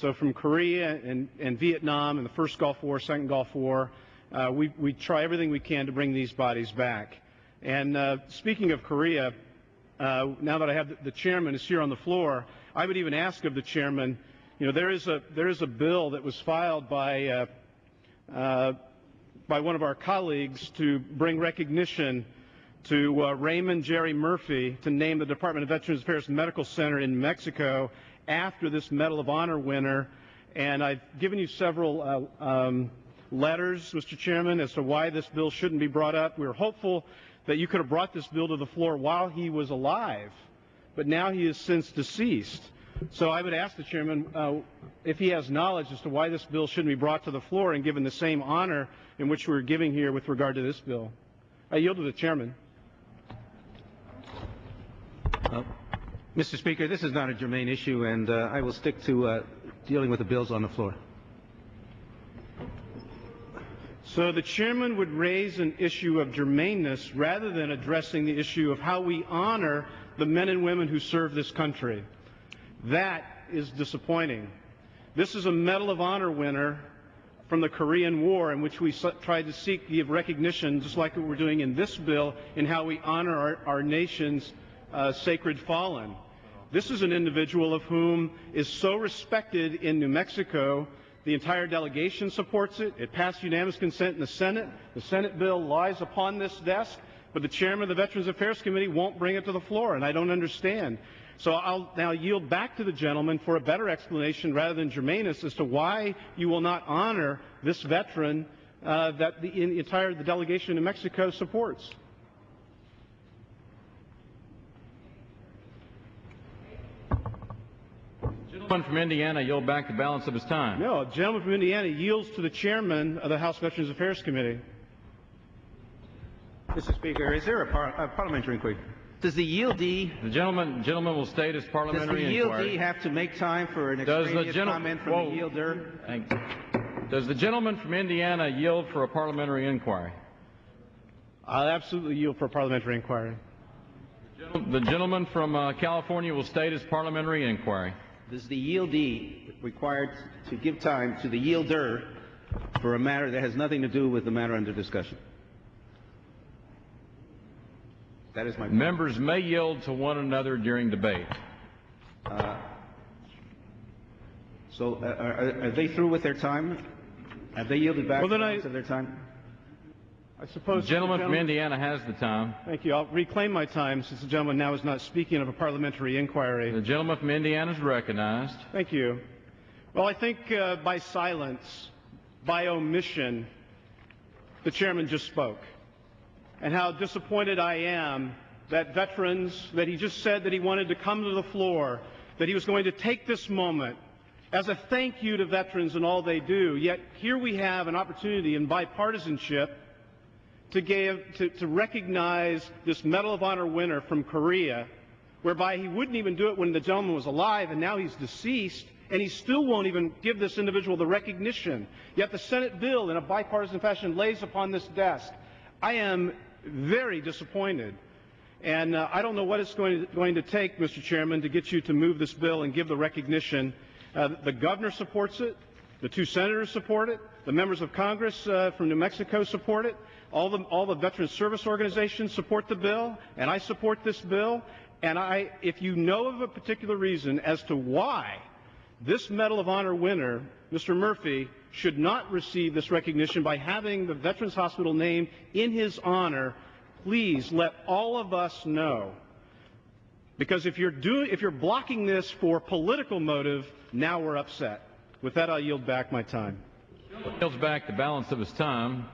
So from Korea and Vietnam and the first Gulf War, second Gulf War, we try everything we can to bring these bodies back. And speaking of Korea, now that I have the chairman is here on the floor, I would even ask of the chairman, you know, there is a bill that was filed by one of our colleagues to bring recognition to Raymond Jerry Murphy to name the Department of Veterans Affairs Medical Center in Mexico after this Medal of Honor winner. And I've given you several letters, Mr. Chairman, as to why this bill shouldn't be brought up. We were hopeful that you could have brought this bill to the floor while he was alive, but now he is since deceased. So I would ask the chairman if he has knowledge as to why this bill shouldn't be brought to the floor and given the same honor in which we're giving here with regard to this bill. I yield to the chairman. Mr. Speaker, this is not a germane issue, and I will stick to dealing with the bills on the floor. So the chairman would raise an issue of germaneness rather than addressing the issue of how we honor the men and women who serve this country. That is disappointing. This is a Medal of Honor winner from the Korean War in which we tried to seek to give recognition, just like what we're doing in this bill, in how we honor our nation's sacred fallen. This is an individual of whom is so respected in New Mexico. The entire delegation supports it. It passed unanimous consent in the Senate. The Senate bill lies upon this desk, but the chairman of the Veterans Affairs Committee won't bring it to the floor, and I don't understand. So I'll now yield back to the gentleman for a better explanation rather than germaneness as to why you will not honor this veteran that the entire delegation in Mexico supports. The gentleman from Indiana yield back the balance of his time. No, the gentleman from Indiana yields to the chairman of the House Veterans Affairs Committee. Mr. Speaker, is there a parliamentary inquiry? Does the yieldee... The gentleman will state his parliamentary inquiry. Does the yieldee have to make time for an extraneous comment from the yielder? Does the gentleman from Indiana yield for a parliamentary inquiry? I'll absolutely yield for a parliamentary inquiry. The gentleman from California will state his parliamentary inquiry. Is the yieldee required to give time to the yielder for a matter that has nothing to do with the matter under discussion? That is my point. Members may yield to one another during debate. So are they through with their time? Have they yielded back the balance of their time? I suppose the gentleman from Indiana has the time. Thank you. I'll reclaim my time since the gentleman now is not speaking of a parliamentary inquiry. The gentleman from Indiana is recognized. Thank you. Well, I think by silence, by omission, the chairman just spoke. And how disappointed I am that veterans, that he just said that he wanted to come to the floor, that he was going to take this moment as a thank you to veterans and all they do. Yet here we have an opportunity in bipartisanship to recognize this Medal of Honor winner from Korea, whereby he wouldn't even do it when the gentleman was alive, and now he's deceased, and he still won't even give this individual the recognition. Yet the Senate bill, in a bipartisan fashion, lays upon this desk. I am very disappointed, and I don't know what it's going to take, Mr. Chairman, to get you to move this bill and give the recognition. The governor supports it. The two senators support it. The members of Congress from New Mexico support it. All the veteran service organizations support the bill, and I support this bill. And if you know of a particular reason as to why this Medal of Honor winner, Mr. Murphy, should not receive this recognition by having the Veterans Hospital named in his honor, please let all of us know. Because if you're blocking this for political motive, now we're upset. With that, I'll yield back my time. Yields back the balance of his time.